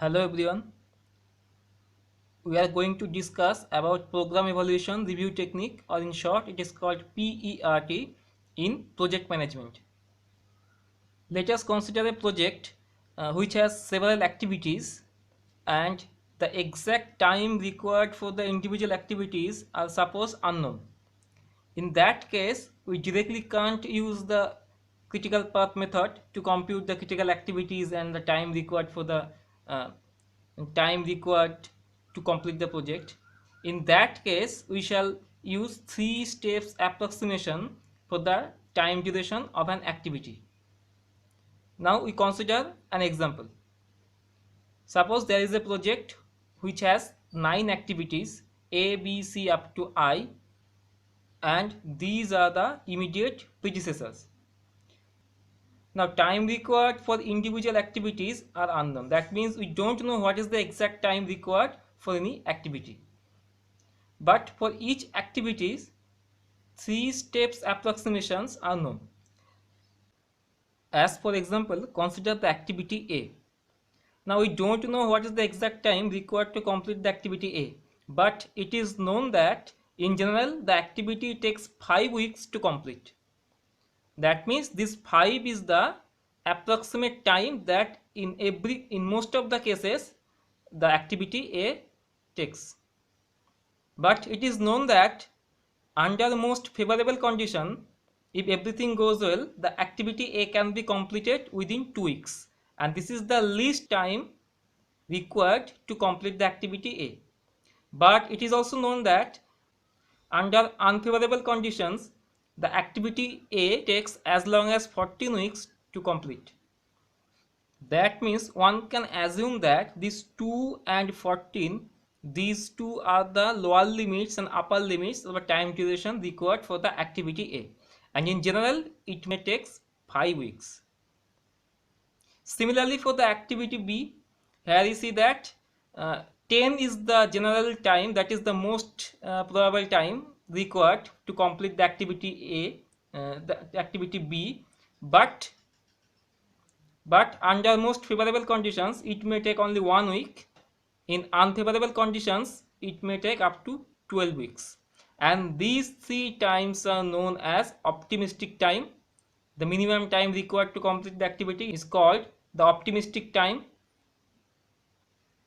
Hello everyone. We are going to discuss about program evaluation review technique, or in short it is called PERT in project management. Let us consider a project which has several activities, and the exact time required for the individual activities are suppose unknown. In that case, we directly can't use the critical path method to compute the critical activities and the time required for the uh, time required to complete the project. In that case, we shall use 3 steps approximation for the time duration of an activity. Now we consider an example. Suppose there is a project which has 9 activities A, B, C up to I, and these are the immediate predecessors. Now time required for individual activities are unknown. That means we don't know what is the exact time required for any activity. But for each activities, 3 steps approximations are known. As for example, consider the activity A. Now we don't know what is the exact time required to complete the activity A, but it is known that in general the activity takes 5 weeks to complete. That means this 5 is the approximate time that in most of the cases the activity A takes. But it is known that under the most favorable condition, if everything goes well, the activity A can be completed within 2 weeks, and this is the least time required to complete the activity A. But it is also known that under unfavorable conditions, the activity A takes as long as 14 weeks to complete. That means one can assume that these 2 and 14, these two are the lower limits and upper limits of the time duration required for the activity A. And in general, it may take 5 weeks. Similarly, for the activity B, here you see that 10 is the general time, that is the most probable time required to complete the activity A, the activity B, but under most favorable conditions it may take only 1 week. In unfavorable conditions it may take up to 12 weeks, and these 3 times are known as optimistic time. The minimum time required to complete the activity is called the optimistic time.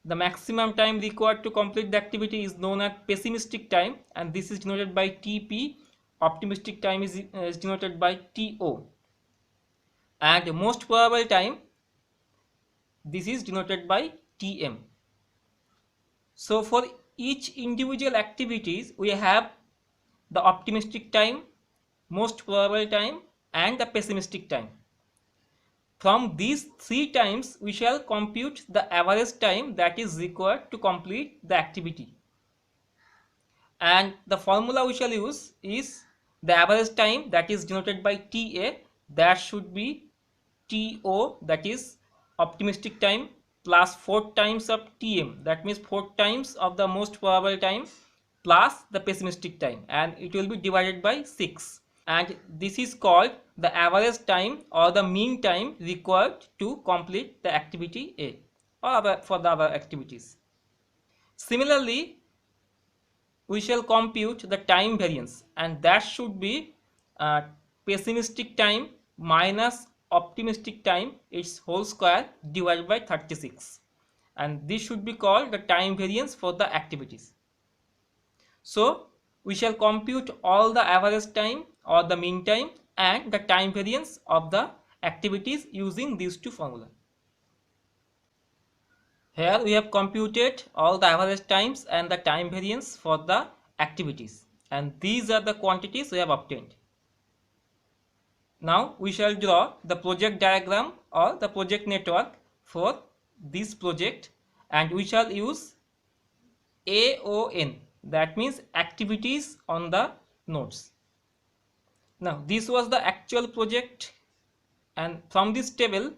The maximum time required to complete the activity is known as pessimistic time, and this is denoted by TP. Optimistic time is denoted by TO, and most probable time, this is denoted by Tm. So for each individual activities we have the optimistic time, most probable time, and the pessimistic time. From these 3 times we shall compute the average time that is required to complete the activity, and the formula we shall use is the average time, that is denoted by Ta, that should be To, that is optimistic time, plus 4 times of Tm, that means 4 times of the most probable time plus the pessimistic time, and it will be divided by 6, and this is called the average time or the mean time required to complete the activity A or for the other activities. Similarly, we shall compute the time variance, and that should be pessimistic time minus optimistic time its whole square divided by 36, and this should be called the time variance for the activities. So we shall compute all the average time or the mean time and the time variance of the activities using these two formulas. Here we have computed all the average times and the time variance for the activities, and these are the quantities we have obtained. Now we shall draw the project diagram or the project network for this project, and we shall use AON, that means activities on the nodes. Now this was the actual project, and from this table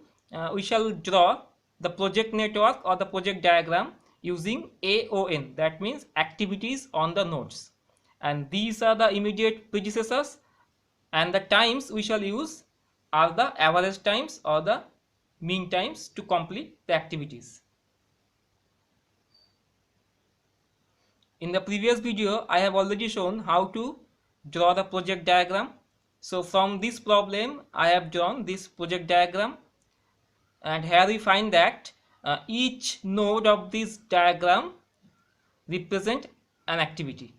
we shall draw the project network or the project diagram using AON, that means activities on the nodes, and these are the immediate predecessors, and the times we shall use are the average times or the mean times to complete the activities. In the previous video, I have already shown how to draw the project diagram. So from this problem, I have drawn this project diagram, and here we find that each node of this diagram represent an activity.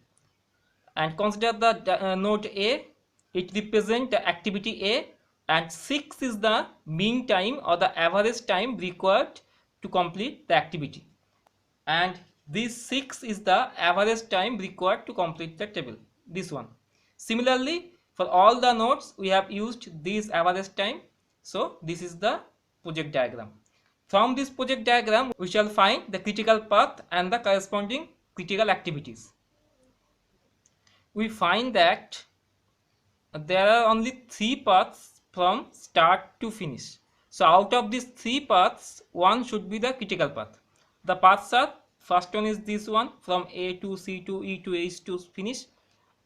And consider the node A, it represents the activity A, and 6 is the mean time or the average time required to complete the activity. And this 6 is the average time required to complete the table, this one. Similarly, for all the nodes we have used this average time. So this is the project diagram. From this project diagram we shall find the critical path and the corresponding critical activities. We find that there are only 3 paths from start to finish. So out of these 3 paths, one should be the critical path. The paths are, first one is this one, from A to C to E to H to finish,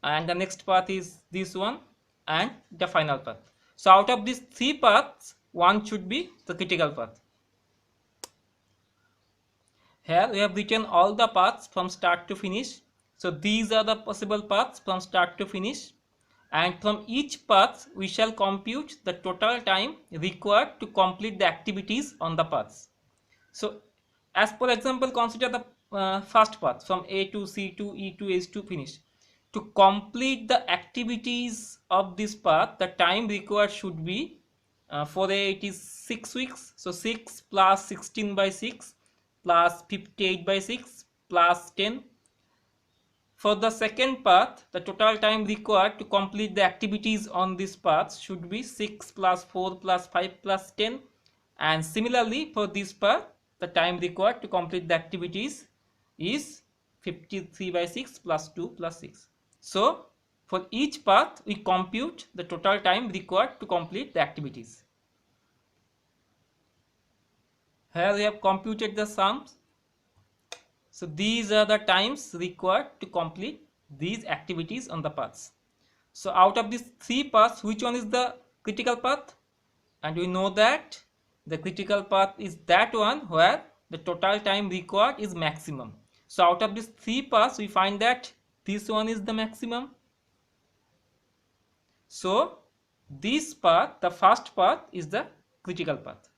and the next path is this one, and the final path. So out of these 3 paths, one should be the critical path. Here we have written all the paths from start to finish. So these are the possible paths from start to finish, and from each path we shall compute the total time required to complete the activities on the paths. So as per example, consider the first path from A to C to E to H to finish. To complete the activities of this path, the time required should be, for A it is 6 weeks, so 6 plus 16 by 6 plus 58 by 6 plus 10. For the second path, the total time required to complete the activities on this path should be 6 plus 4 plus 5 plus 10. And similarly, for this path, the time required to complete the activities is 53 by 6 plus 2 plus 6. So, for each path, we compute the total time required to complete the activities. Here we have computed the sums. So these are the times required to complete these activities on the paths. So out of these 3 paths, which one is the critical path? And we know that the critical path is that one where the total time required is maximum. So out of these 3 paths, we find that this one is the maximum. So this path, the first path, is the critical path.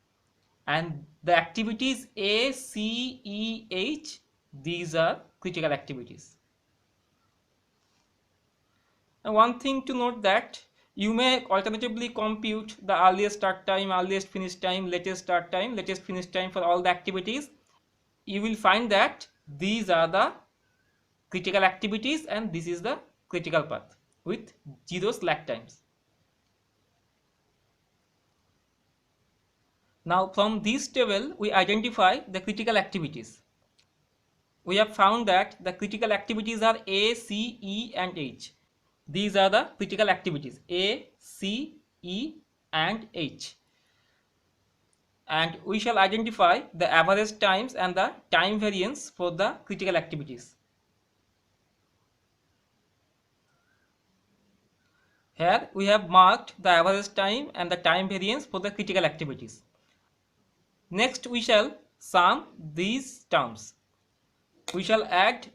And the activities A, C, E, H, these are critical activities. And one thing to note that you may alternatively compute the earliest start time, earliest finish time, latest start time, latest finish time for all the activities. You will find that these are the critical activities and this is the critical path with 0 slack times. Now from this table we identify the critical activities. We have found that the critical activities are A, C, E and H. These are the critical activities A, C, E and H. And we shall identify the average times and the time variance for the critical activities. Here we have marked the average time and the time variance for the critical activities. Next we shall sum these terms. We shall add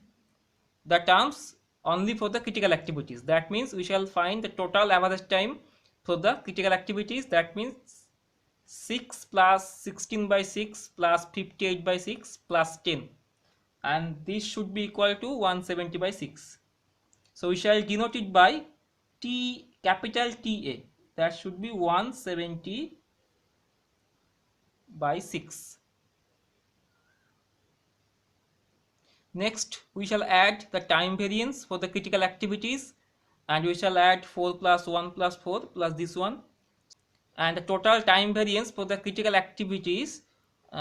the terms only for the critical activities. That means we shall find the total average time for the critical activities. That means 6 plus 16 by 6 plus 58 by 6 plus 10. And this should be equal to 170 by 6. So we shall denote it by T, capital TA. That should be 170 by 6. Next we shall add the time variance for the critical activities, and we shall add 4 plus 1 plus 4 plus this one, and the total time variance for the critical activities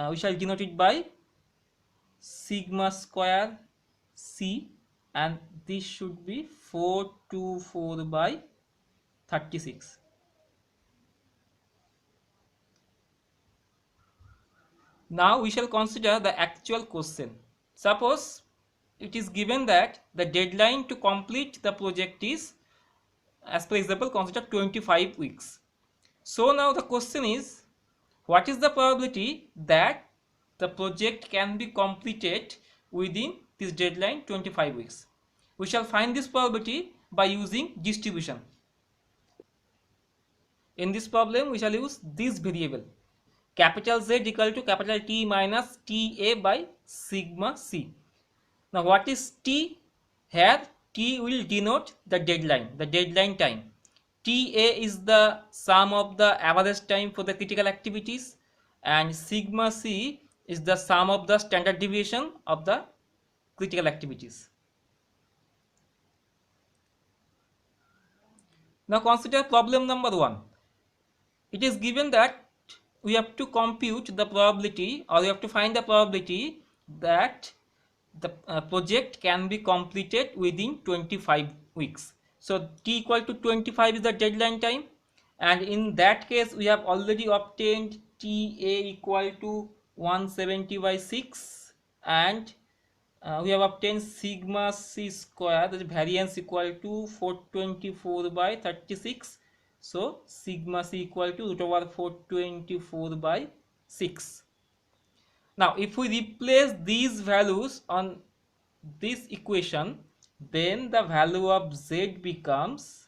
we shall denote it by sigma square C, and this should be 424 by 36. Now we shall consider the actual question. Suppose it is given that the deadline to complete the project is, as per example, consider 25 weeks. So now the question is, what is the probability that the project can be completed within this deadline 25 weeks. We shall find this probability by using distribution. In this problem, we shall use this variable capital Z equal to capital T minus TA by sigma C. Now what is T? Here T will denote the deadline time. TA is the sum of the average time for the critical activities, and sigma C is the sum of the standard deviation of the critical activities. Now consider problem number 1. It is given that we have to compute the probability, or we have to find the probability that the project can be completed within 25 weeks. So T equal to 25 is the deadline time, and in that case we have already obtained TA equal to 170 by 6, and we have obtained sigma C square, that is variance equal to 424 by 36. So sigma C equal to root over 424 by 6. Now if we replace these values on this equation, then the value of Z becomes,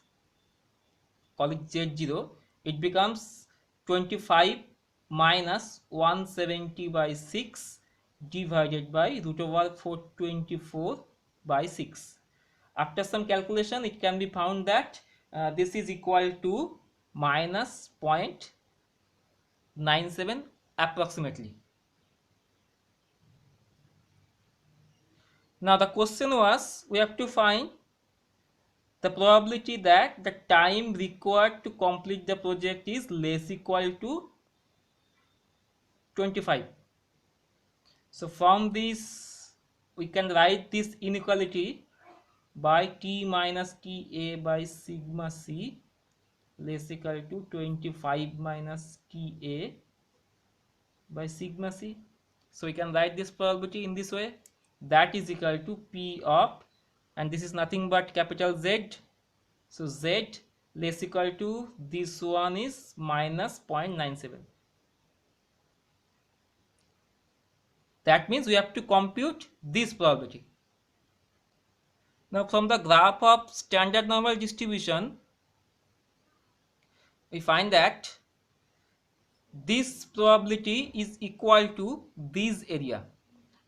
call it Z0, it becomes 25 minus 170 by 6 divided by root over 424 by 6. After some calculation, it can be found that this is equal to minus 0.97 approximately. Now the question was, we have to find the probability that the time required to complete the project is less equal to 25. So from this we can write this inequality by T minus TA by sigma C less equal to 25 minus TA by sigma C. So we can write this probability in this way, that is equal to P of, and this is nothing but capital Z, so Z less equal to this one is minus 0.97. That means we have to compute this probability. Now from the graph of standard normal distribution, we find that this probability is equal to this area,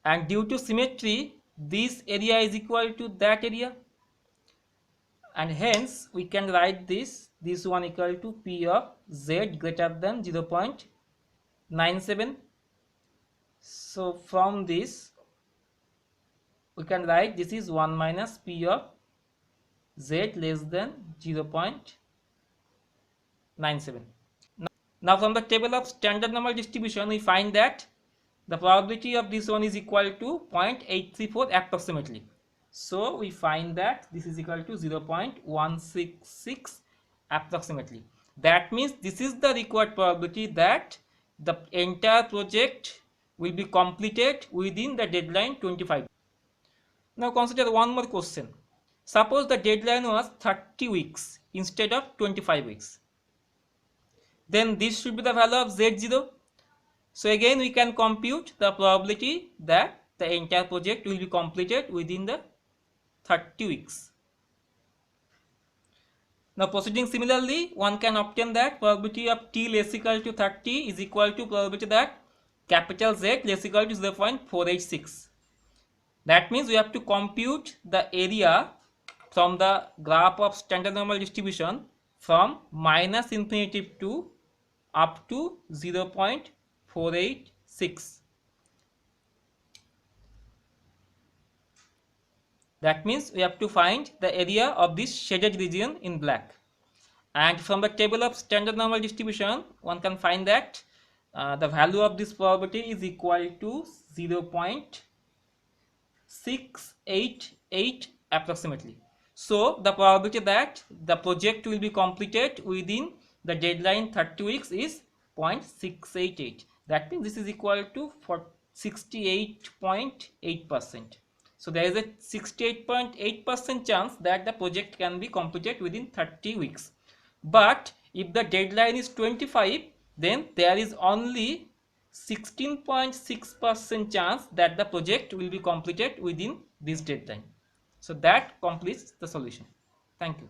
and due to symmetry this area is equal to that area, and hence we can write this one equal to P of Z greater than 0.97. So from this we can write this is 1 minus P of Z less than 0.97. Now from the table of standard normal distribution, we find that the probability of this one is equal to 0.834 approximately. So we find that this is equal to 0.166 approximately. That means this is the required probability that the entire project will be completed within the deadline 25. Now consider one more question. Suppose the deadline was 30 weeks instead of 25 weeks. Then this should be the value of Z0. So again we can compute the probability that the entire project will be completed within the 30 weeks. Now proceeding similarly, one can obtain that probability of T less equal to 30 is equal to probability that capital Z less equal to 0.486. That means we have to compute the area from the graph of standard normal distribution from minus infinity to up to 0.486. That means we have to find the area of this shaded region in black. And from the table of standard normal distribution, one can find that the value of this probability is equal to 0.688 approximately. So the probability that the project will be completed within the deadline 30 weeks is 0.688. That means this is equal to 68.8%. So there is a 68.8% chance that the project can be completed within 30 weeks. But if the deadline is 25, then there is only 16.6% chance that the project will be completed within this deadline. So that completes the solution. Thank you.